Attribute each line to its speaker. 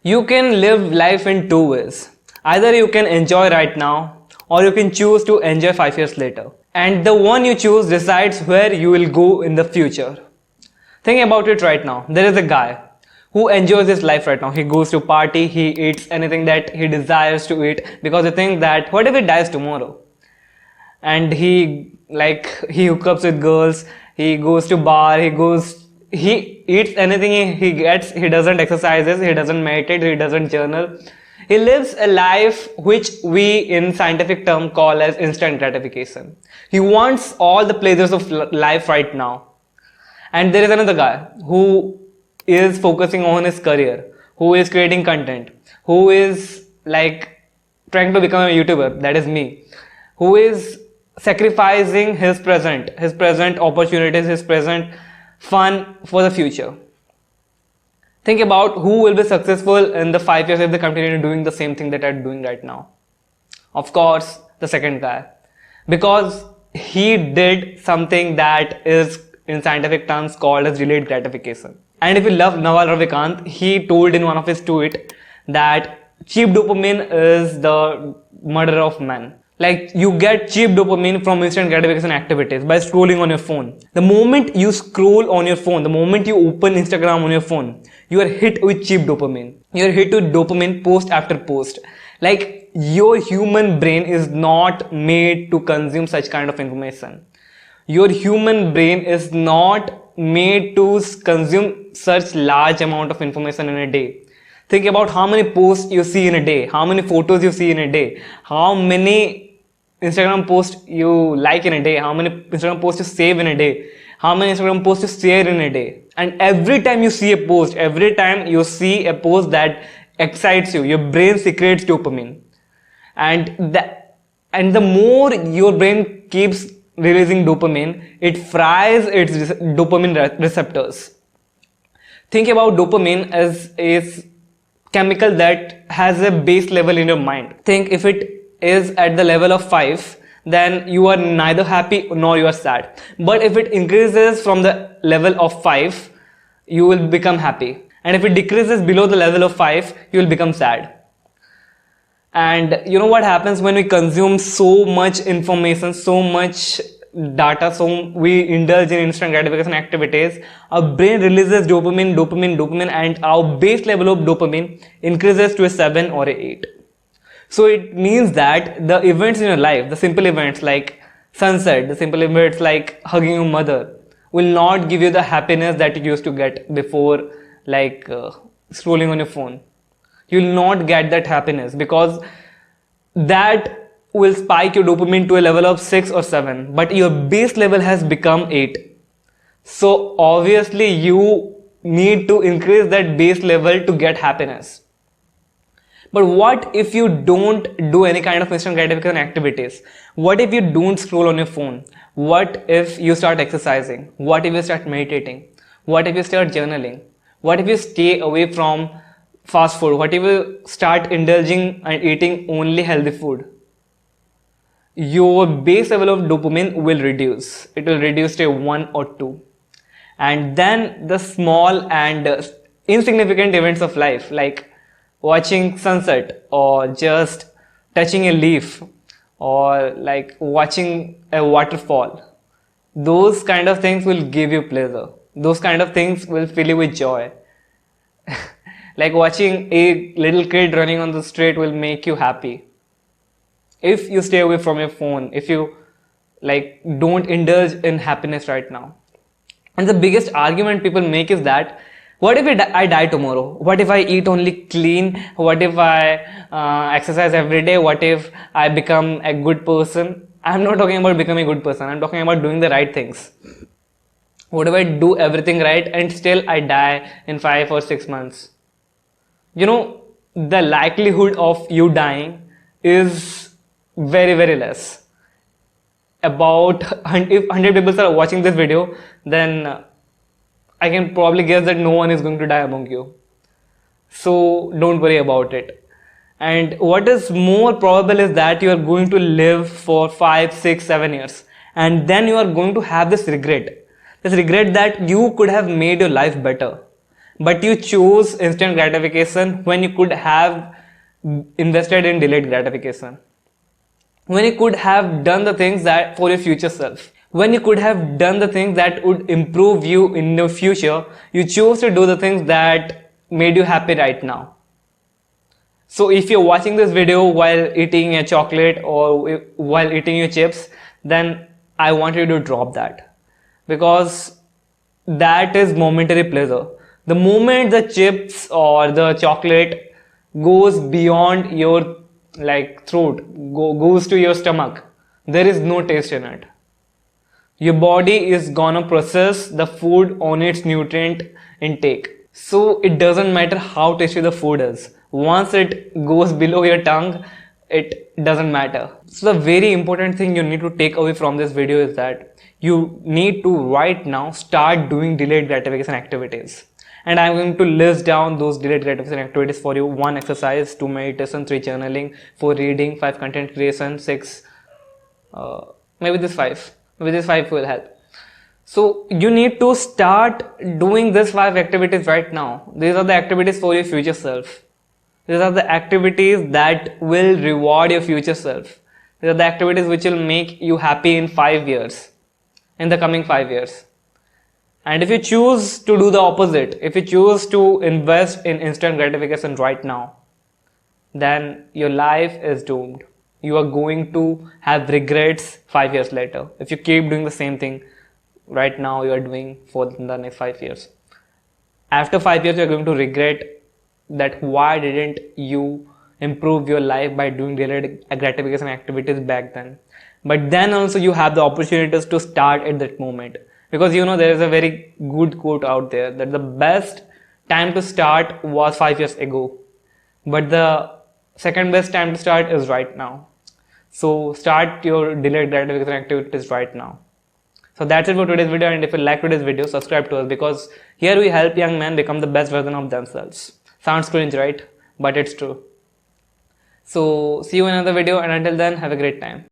Speaker 1: You can live life in two ways. Either you can enjoy right now, or you can choose to enjoy 5 years later. And the one you choose decides where you will go in the future. Think about it right now. There is a guy who enjoys his life right now. He goes to party, he eats anything that he desires to eat because he thinks that what if he dies tomorrow? And he hooks up with girls, he goes to bar, he eats anything he gets, he doesn't exercises, he doesn't meditate, he doesn't journal. He lives a life which we in scientific term call as instant gratification. He wants all the pleasures of life right now. And there is another guy who is focusing on his career, who is creating content, who is trying to become a YouTuber, that is me, who is sacrificing his present opportunities, his present fun for the future. Think about who will be successful in the 5 years if they continue doing the same thing that I'm doing right now. Of course, the second guy. Because he did something that is in scientific terms called as delayed gratification. And if you love Naval Ravikant, he told in one of his tweets that cheap dopamine is the murder of man. You get cheap dopamine from instant gratification activities by scrolling on your phone. The moment you scroll on your phone, the moment you open Instagram on your phone, you are hit with cheap dopamine. You are hit with dopamine post after post. Your human brain is not made to consume such kind of information. Your human brain is not made to consume such large amount of information in a day. Think about how many posts you see in a day, how many photos you see in a day, how many Instagram posts you like in a day, how many Instagram posts you save in a day, how many Instagram posts you share in a day. And every time you see a post, every time you see a post that excites you, your brain secretes dopamine. And the more your brain keeps releasing dopamine, it fries its dopamine receptors. Think about dopamine as a chemical that has a base level in your mind. Think if it is at the level of 5, then you are neither happy nor you are sad. But if it increases from the level of 5, you will become happy. And if it decreases below the level of 5, you will become sad. And you know what happens when we consume so much information, so much data, so we indulge in instant gratification activities, our brain releases dopamine, and our base level of dopamine increases to a 7 or a 8. So it means that the events in your life, the simple events like sunset, the simple events like hugging your mother, will not give you the happiness that you used to get before scrolling on your phone. You will not get that happiness because that will spike your dopamine to a level of 6 or 7, but your base level has become 8. So obviously you need to increase that base level to get happiness. But what if you don't do any kind of instant gratification activities? What if you don't scroll on your phone? What if you start exercising? What if you start meditating? What if you start journaling? What if you stay away from fast food? What if you start indulging and eating only healthy food? Your base level of dopamine will reduce. It will reduce to 1 or 2. And then the small and insignificant events of life, like watching sunset or just touching a leaf or watching a waterfall, those kind of things will give you pleasure. Those kind of things will fill you with joy. Like watching a little kid running on the street will make you happy. If you stay away from your phone, if you don't indulge in happiness right now. And the biggest argument people make is that, what if I die tomorrow? What if I eat only clean? What if I exercise every day? What if I become a good person? I'm not talking about becoming a good person. I'm talking about doing the right things. What if I do everything right and still I die in 5 or 6 months? You know, the likelihood of you dying is very, very less. About if 100 people are watching this video, then I can probably guess that no one is going to die among you. So don't worry about it. And what is more probable is that you are going to live for 5, 6, 7 years. And then you are going to have this regret. This regret that you could have made your life better. but you choose instant gratification when you could have invested in delayed gratification, when you could have done the things that for your future self, when you could have done the things that would improve you in the future. You choose to do the things that made you happy right now. So if you're watching this video while eating a chocolate or while eating your chips, then I want you to drop that, because that is momentary pleasure. The moment the chips or the chocolate goes beyond your throat, goes to your stomach, there is no taste in it. Your body is gonna process the food on its nutrient intake. So it doesn't matter how tasty the food is. Once it goes below your tongue, it doesn't matter. So the very important thing you need to take away from this video is that you need to right now start doing delayed gratification activities. And I'm going to list down those delayed gratification activities for you. 1 exercise, 2 meditation, 3 journaling, 4 reading, 5 content creation, 6 maybe this 5 will help. So you need to start doing these 5 activities right now. These are the activities for your future self. These are the activities that will reward your future self. These are the activities which will make you happy in 5 years, in the coming 5 years. And if you choose to do the opposite, if you choose to invest in instant gratification right now, then your life is doomed. You are going to have regrets 5 years later if you keep doing the same thing right now you are doing for the next 5 years. After 5 years, you are going to regret that why didn't you improve your life by doing delayed gratification activities back then. But then also you have the opportunities to start at that moment, because there is a very good quote out there that the best time to start was 5 years ago, but the second best time to start is right now. So start your delayed gratification activities right now. So that's it for today's video, and if you like today's video, subscribe to us, because here we help young men become the best version of themselves. Sounds cringe, right? But it's true. So see you in another video, and until then, have a great time.